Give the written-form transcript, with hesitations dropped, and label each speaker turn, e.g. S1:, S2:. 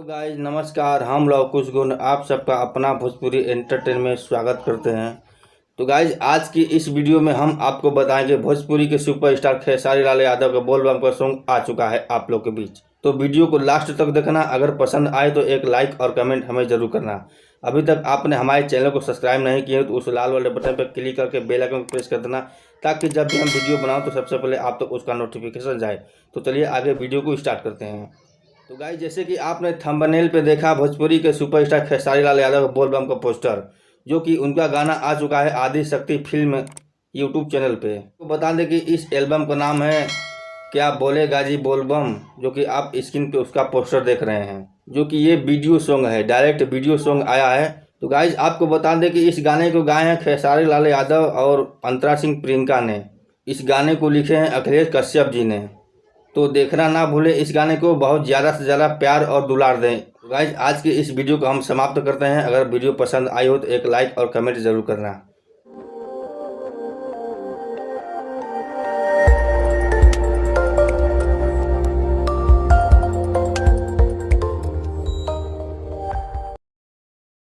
S1: Guys नमस्कार। हम लोग कुछ गुण आप सबका अपना भोजपुरी एंटरटेन में स्वागत करते हैं। तो गाइस आज की इस वीडियो में हम आपको बताएंगे भोजपुरी के सुपरस्टार खेसारी लाल यादव का बोल बम का सॉन्ग आ चुका है आप लोग के बीच। तो वीडियो को लास्ट तक देखना। अगर पसंद आए तो एक लाइक और कमेंट हमें जरूर करना। अभी तक आपने हमारे चैनल को सब्सक्राइब नहीं किया तो उस लाल वाले बटन पर क्लिक करके बेल आइकन को प्रेस कर देना, ताकि जब भी हम वीडियो बनाओ तो सबसे पहले आप तक उसका नोटिफिकेशन जाए। तो चलिए आगे वीडियो को स्टार्ट करते हैं। तो गाइस जैसे कि आपने थंबनेल पे देखा भोजपुरी के सुपरस्टार खेसारी लाल यादव बोल बम का पोस्टर, जो कि उनका गाना आ चुका है आदि शक्ति फिल्म यूट्यूब चैनल पे। तो बता दें कि इस एल्बम का नाम है क्या बोले गाजी बोल बम, जो कि आप स्क्रीन पे उसका पोस्टर देख रहे हैं, जो कि ये वीडियो सॉन्ग है, डायरेक्ट वीडियो सॉन्ग आया है। तो गाइस आपको बता दें कि इस गाने को गाए हैं खेसारी लाल यादव और अंतरा सिंह प्रियंका ने। इस गाने को लिखे हैं अखिलेश कश्यप जी ने। तो देखना ना भूलें इस गाने को, बहुत ज़्यादा से ज़्यादा प्यार और दुलार दें। गाइज आज की इस वीडियो को हम समाप्त करते हैं। अगर वीडियो पसंद आई हो तो एक लाइक और कमेंट जरूर करना।